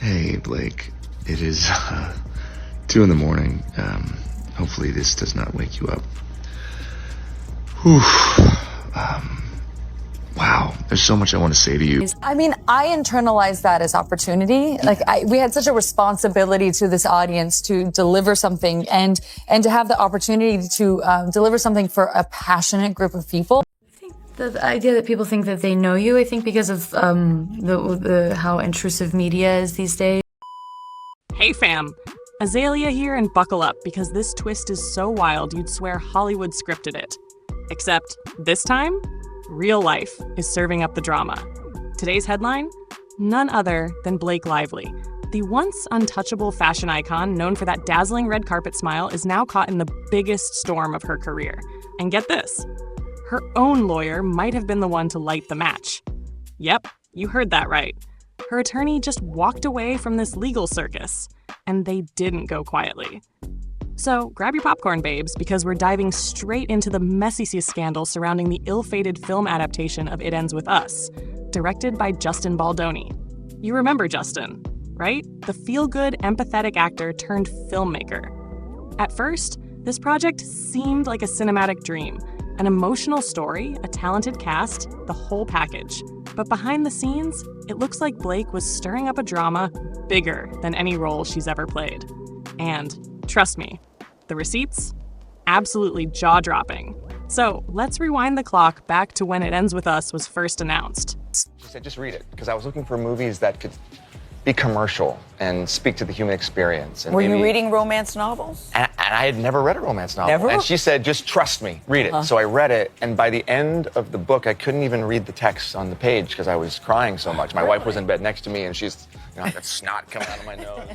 Hey, Blake. It is 2 in the morning. Hopefully this does not wake you up. Whew. Wow. There's so much I want to say to you. I mean, I internalize that as opportunity. Like, we had such a responsibility to this audience to deliver something and to have the opportunity to deliver something for a passionate group of people. I think the idea that people think that they know you, I think because of how intrusive media is these days. Hey fam, Azalea here, and buckle up because this twist is so wild you'd swear Hollywood scripted it. Except this time, real life is serving up the drama. Today's headline? None other than Blake Lively. The once untouchable fashion icon known for that dazzling red carpet smile is now caught in the biggest storm of her career. And get this, her own lawyer might have been the one to light the match. Yep, you heard that right. Her attorney just walked away from this legal circus, and they didn't go quietly. So grab your popcorn, babes, because we're diving straight into the messiest scandal surrounding the ill-fated film adaptation of It Ends With Us, directed by Justin Baldoni. You remember Justin, right? The feel-good, empathetic actor turned filmmaker. At first, this project seemed like a cinematic dream, an emotional story, a talented cast, the whole package. But behind the scenes, it looks like Blake was stirring up a drama bigger than any role she's ever played. And trust me, the receipts? Absolutely jaw-dropping. So let's rewind the clock back to when It Ends With Us was first announced. She said, just read it, because I was looking for movies that could be commercial and speak to the human experience. And Were you reading romance novels? And I had never read a romance novel. Never? And she said, just trust me, read it. So I read it, and by the end of the book, I couldn't even read the text on the page because I was crying so much. My wife was in bed next to me, and she's, I got snot coming out of my nose.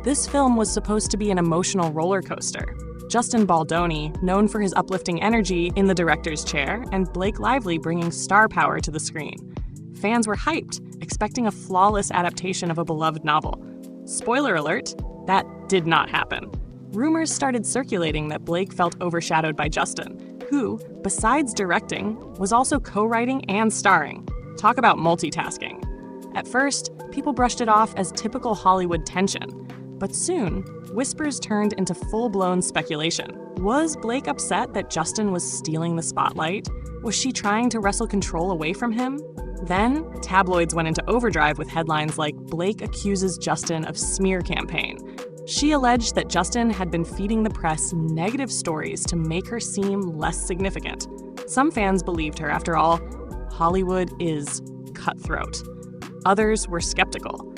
This film was supposed to be an emotional roller coaster. Justin Baldoni, known for his uplifting energy in the director's chair, and Blake Lively bringing star power to the screen. Fans were hyped, expecting a flawless adaptation of a beloved novel. Spoiler alert, that did not happen. Rumors started circulating that Blake felt overshadowed by Justin, who, besides directing, was also co-writing and starring. Talk about multitasking. At first, people brushed it off as typical Hollywood tension. But soon, whispers turned into full-blown speculation. Was Blake upset that Justin was stealing the spotlight? Was she trying to wrestle control away from him? Then, tabloids went into overdrive with headlines like Blake accuses Justin of smear campaign. She alleged that Justin had been feeding the press negative stories to make her seem less significant. Some fans believed her, after all, Hollywood is cutthroat. Others were skeptical.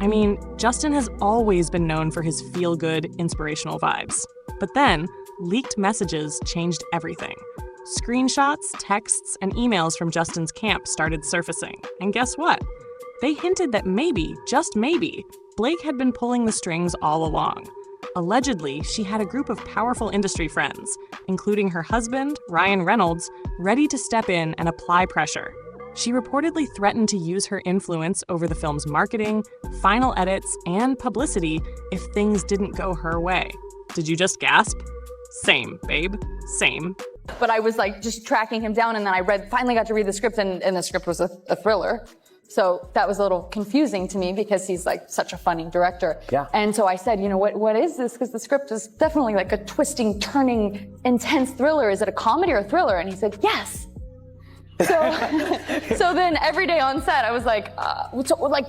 I mean, Justin has always been known for his feel-good, inspirational vibes. But then, leaked messages changed everything. Screenshots, texts, and emails from Justin's camp started surfacing. And guess what? They hinted that maybe, just maybe, Blake had been pulling the strings all along. Allegedly, she had a group of powerful industry friends, including her husband, Ryan Reynolds, ready to step in and apply pressure. She reportedly threatened to use her influence over the film's marketing, final edits, and publicity if things didn't go her way. Did you just gasp? Same, babe. Same. But I was like just tracking him down, and then I finally got to read the script, and the script was a thriller. So that was a little confusing to me because he's like such a funny director. Yeah. And so I said, what is this? Because the script is definitely like a twisting, turning, intense thriller. Is it a comedy or a thriller? And he said, yes. So then every day on set, I was like,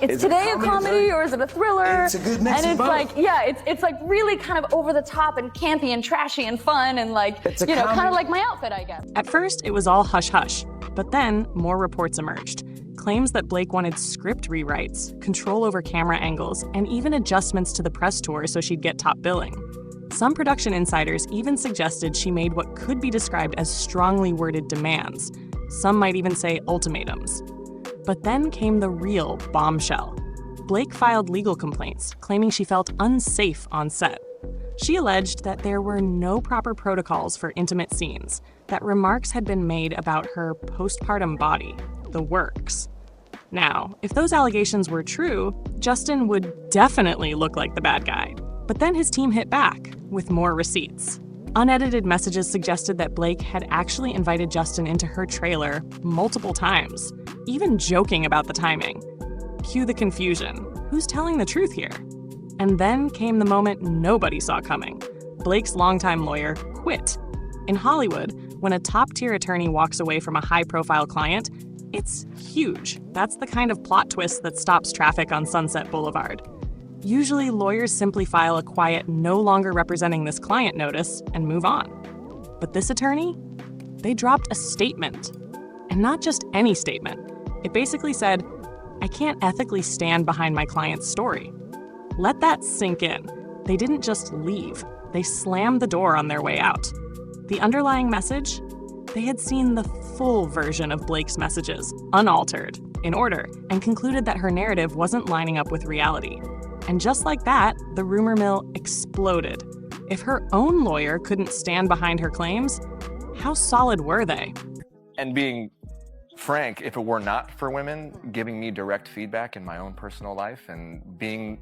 is today a comedy or is it a thriller? It's a good mix and of both. like, yeah, it's like really kind of over the top and campy and trashy and fun and like, kind of like my outfit, I guess. At first, it was all hush-hush, but then more reports emerged. Claims that Blake wanted script rewrites, control over camera angles, and even adjustments to the press tour so she'd get top billing. Some production insiders even suggested she made what could be described as strongly worded demands. Some might even say ultimatums. But then came the real bombshell. Blake filed legal complaints, claiming she felt unsafe on set. She alleged that there were no proper protocols for intimate scenes, that remarks had been made about her postpartum body, the works. Now, if those allegations were true, Justin would definitely look like the bad guy. But then his team hit back with more receipts. Unedited messages suggested that Blake had actually invited Justin into her trailer multiple times, even joking about the timing. Cue the confusion. Who's telling the truth here? And then came the moment nobody saw coming. Blake's longtime lawyer quit. In Hollywood, when a top-tier attorney walks away from a high-profile client, it's huge. That's the kind of plot twist that stops traffic on Sunset Boulevard. Usually, lawyers simply file a quiet "no longer representing this client" notice and move on. But this attorney? They dropped a statement. And not just any statement. It basically said, "I can't ethically stand behind my client's story." Let that sink in. They didn't just leave. They slammed the door on their way out. The underlying message? They had seen the full version of Blake's messages, unaltered, in order, and concluded that her narrative wasn't lining up with reality. And just like that, the rumor mill exploded. If her own lawyer couldn't stand behind her claims, how solid were they? And being frank, if it were not for women giving me direct feedback in my own personal life and being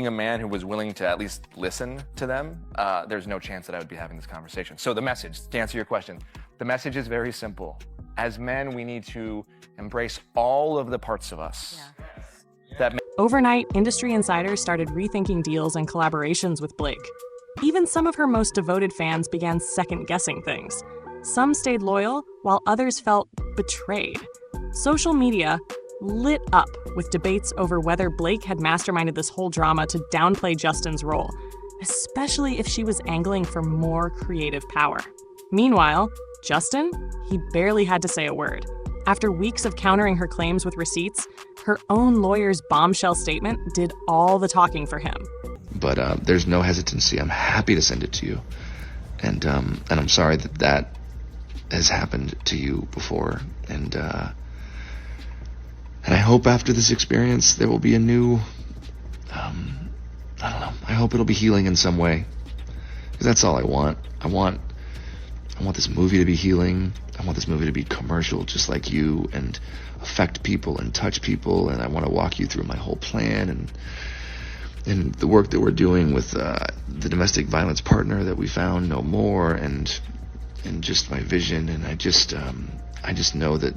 a man who was willing to at least listen to them, there's no chance that I would be having this conversation. So the message, to answer your question, the message is very simple. As men, we need to embrace all of the parts of us. That Overnight, industry insiders started rethinking deals and collaborations with Blake. Even some of her most devoted fans began second-guessing things. Some stayed loyal, while others felt betrayed. Social media lit up with debates over whether Blake had masterminded this whole drama to downplay Justin's role, especially if she was angling for more creative power. Meanwhile, Justin, he barely had to say a word. After weeks of countering her claims with receipts, her own lawyer's bombshell statement did all the talking for him. But there's no hesitancy. I'm happy to send it to you. And I'm sorry that has happened to you before. And I hope after this experience there will be a new, I don't know, I hope it'll be healing in some way. Because that's all I want. I want this movie to be healing. I want this movie to be commercial just like you and affect people and touch people. And I want to walk you through my whole plan and the work that we're doing with the domestic violence partner that we found no more and just my vision. And I just know that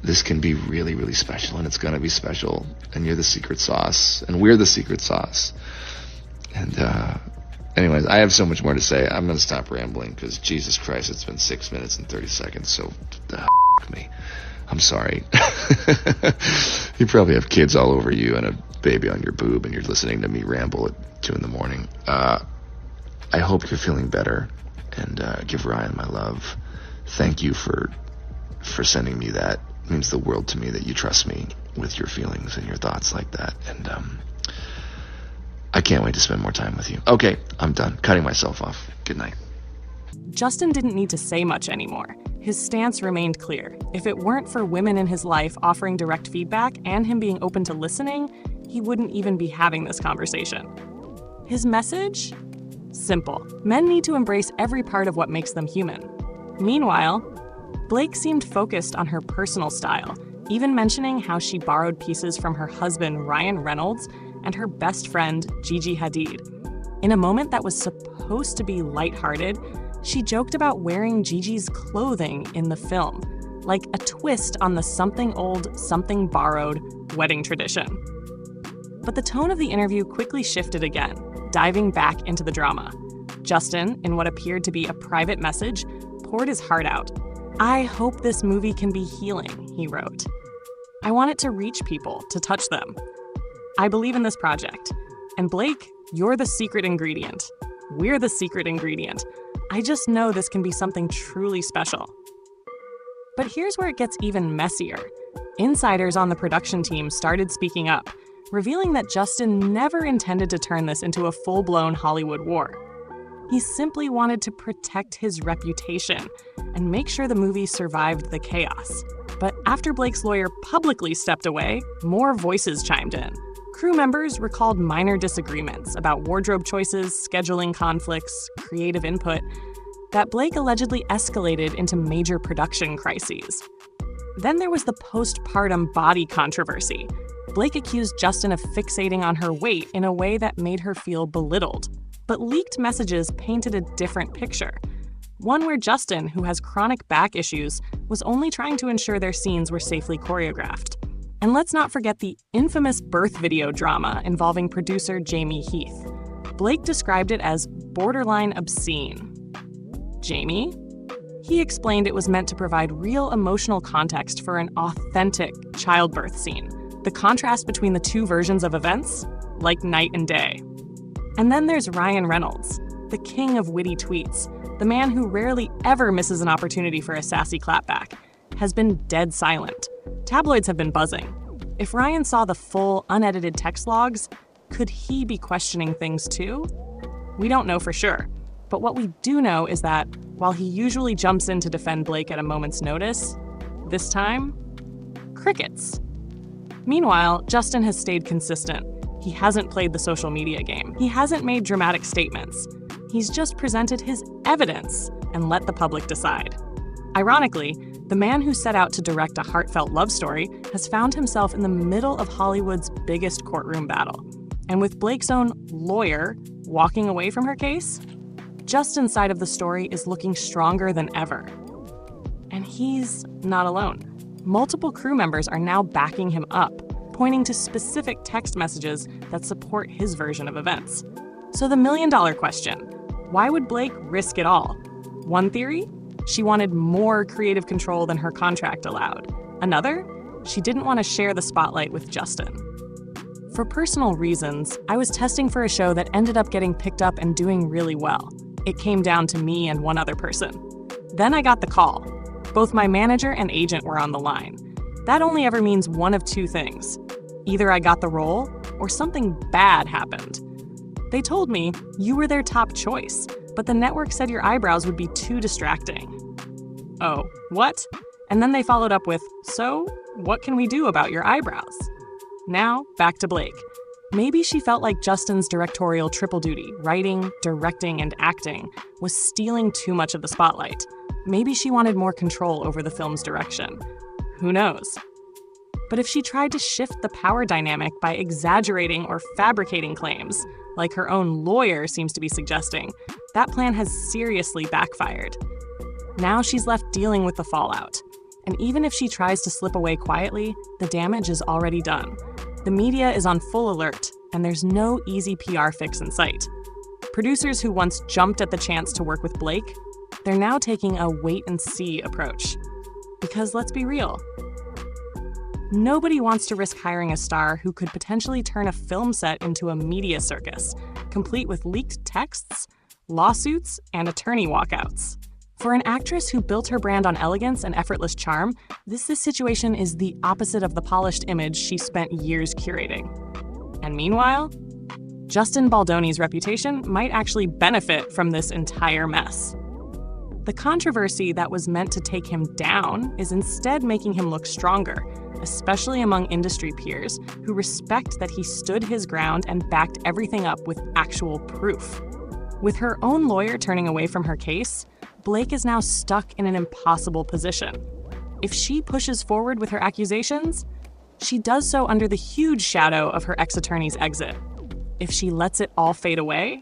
this can be really, really special, and it's going to be special. And you're the secret sauce, and we're the secret sauce. And anyways, I have so much more to say. I'm going to stop rambling because, Jesus Christ, it's been 6 minutes and 30 seconds, so me. I'm sorry. You probably have kids all over you and a baby on your boob, and you're listening to me ramble at 2 a.m. I hope you're feeling better, and give Ryan my love. Thank you for sending me that. It means the world to me that you trust me with your feelings and your thoughts like that. And I can't wait to spend more time with you. Okay, I'm done. Cutting myself off. Good night. Justin didn't need to say much anymore. His stance remained clear. If it weren't for women in his life offering direct feedback and him being open to listening, he wouldn't even be having this conversation. His message? Simple. Men need to embrace every part of what makes them human. Meanwhile, Blake seemed focused on her personal style, even mentioning how she borrowed pieces from her husband, Ryan Reynolds, and her best friend, Gigi Hadid. In a moment that was supposed to be lighthearted, she joked about wearing Gigi's clothing in the film, like a twist on the something old, something borrowed wedding tradition. But the tone of the interview quickly shifted again, diving back into the drama. Justin, in what appeared to be a private message, poured his heart out. "I hope this movie can be healing," he wrote. "I want it to reach people, to touch them. I believe in this project. And Blake, you're the secret ingredient. We're the secret ingredient. I just know this can be something truly special." But here's where it gets even messier. Insiders on the production team started speaking up, revealing that Justin never intended to turn this into a full-blown Hollywood war. He simply wanted to protect his reputation and make sure the movie survived the chaos. But after Blake's lawyer publicly stepped away, more voices chimed in. Crew members recalled minor disagreements about wardrobe choices, scheduling conflicts, creative input, that Blake allegedly escalated into major production crises. Then there was the postpartum body controversy. Blake accused Justin of fixating on her weight in a way that made her feel belittled. But leaked messages painted a different picture. One where Justin, who has chronic back issues, was only trying to ensure their scenes were safely choreographed. And let's not forget the infamous birth video drama involving producer Jamie Heath. Blake described it as borderline obscene. Jamie? He explained it was meant to provide real emotional context for an authentic childbirth scene. The contrast between the two versions of events, like night and day. And then there's Ryan Reynolds, the king of witty tweets, the man who rarely ever misses an opportunity for a sassy clapback, has been dead silent. Tabloids have been buzzing. If Ryan saw the full, unedited text logs, could he be questioning things too? We don't know for sure. But what we do know is that, while he usually jumps in to defend Blake at a moment's notice, this time, crickets. Meanwhile, Justin has stayed consistent. He hasn't played the social media game. He hasn't made dramatic statements. He's just presented his evidence and let the public decide. Ironically, the man who set out to direct a heartfelt love story has found himself in the middle of Hollywood's biggest courtroom battle. And with Blake's own lawyer walking away from her case, Justin's side of the story is looking stronger than ever. And he's not alone. Multiple crew members are now backing him up, pointing to specific text messages that support his version of events. So the million-dollar question, why would Blake risk it all? One theory? She wanted more creative control than her contract allowed. Another? She didn't want to share the spotlight with Justin. For personal reasons, I was testing for a show that ended up getting picked up and doing really well. It came down to me and one other person. Then I got the call. Both my manager and agent were on the line. That only ever means one of two things. Either I got the role, or something bad happened. They told me, you were their top choice, but the network said your eyebrows would be too distracting. Oh, what? And then they followed up with, so, what can we do about your eyebrows? Now, back to Blake. Maybe she felt like Justin's directorial triple duty, writing, directing, and acting, was stealing too much of the spotlight. Maybe she wanted more control over the film's direction. Who knows? But if she tried to shift the power dynamic by exaggerating or fabricating claims, like her own lawyer seems to be suggesting, that plan has seriously backfired. Now she's left dealing with the fallout. And even if she tries to slip away quietly, the damage is already done. The media is on full alert, and there's no easy PR fix in sight. Producers who once jumped at the chance to work with Blake, they're now taking a wait-and-see approach. Because let's be real, nobody wants to risk hiring a star who could potentially turn a film set into a media circus, complete with leaked texts, lawsuits, and attorney walkouts. For an actress who built her brand on elegance and effortless charm, this situation is the opposite of the polished image she spent years curating. And meanwhile, Justin Baldoni's reputation might actually benefit from this entire mess. The controversy that was meant to take him down is instead making him look stronger, especially among industry peers who respect that he stood his ground and backed everything up with actual proof. With her own lawyer turning away from her case, Blake is now stuck in an impossible position. If she pushes forward with her accusations, she does so under the huge shadow of her ex-attorney's exit. If she lets it all fade away,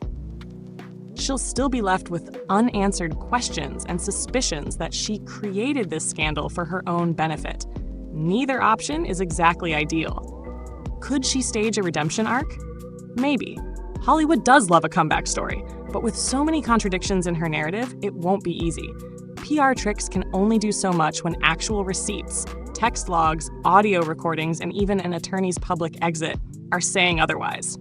she'll still be left with unanswered questions and suspicions that she created this scandal for her own benefit. Neither option is exactly ideal. Could she stage a redemption arc? Maybe. Hollywood does love a comeback story, but with so many contradictions in her narrative, it won't be easy. PR tricks can only do so much when actual receipts, text logs, audio recordings, and even an attorney's public exit are saying otherwise.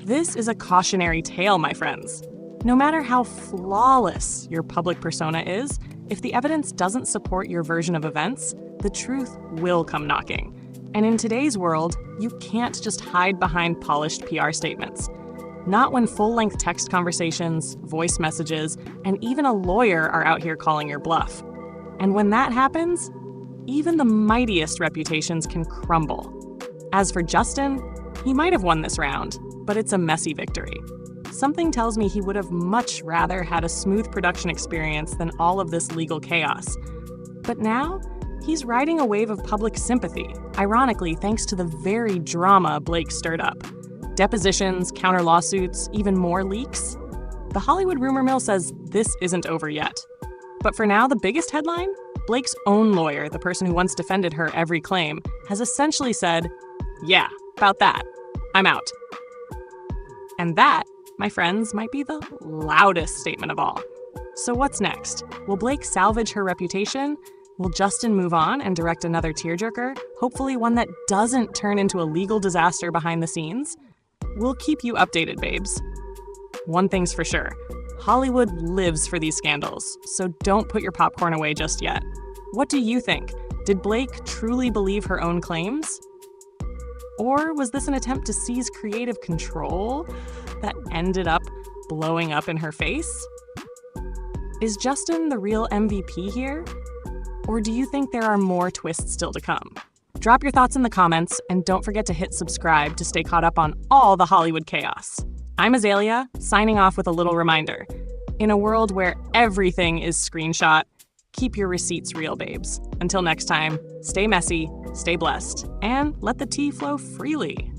This is a cautionary tale, my friends. No matter how flawless your public persona is, if the evidence doesn't support your version of events, the truth will come knocking. And in today's world, you can't just hide behind polished PR statements. Not when full-length text conversations, voice messages, and even a lawyer are out here calling your bluff. And when that happens, even the mightiest reputations can crumble. As for Justin, he might have won this round, but it's a messy victory. Something tells me he would have much rather had a smooth production experience than all of this legal chaos. But now, he's riding a wave of public sympathy, ironically thanks to the very drama Blake stirred up. Depositions, counter lawsuits, even more leaks. The Hollywood rumor mill says this isn't over yet. But for now, the biggest headline? Blake's own lawyer, the person who once defended her every claim, has essentially said, yeah, about that. I'm out. And that, my friends, might be the loudest statement of all. So what's next? Will Blake salvage her reputation? Will Justin move on and direct another tearjerker, hopefully one that doesn't turn into a legal disaster behind the scenes? We'll keep you updated, babes. One thing's for sure, Hollywood lives for these scandals, so don't put your popcorn away just yet. What do you think? Did Blake truly believe her own claims? Or was this an attempt to seize creative control that ended up blowing up in her face? Is Justin the real MVP here? Or do you think there are more twists still to come? Drop your thoughts in the comments, and don't forget to hit subscribe to stay caught up on all the Hollywood chaos. I'm Azalea, signing off with a little reminder. In a world where everything is screenshot, keep your receipts real, babes. Until next time, stay messy, stay blessed, and let the tea flow freely.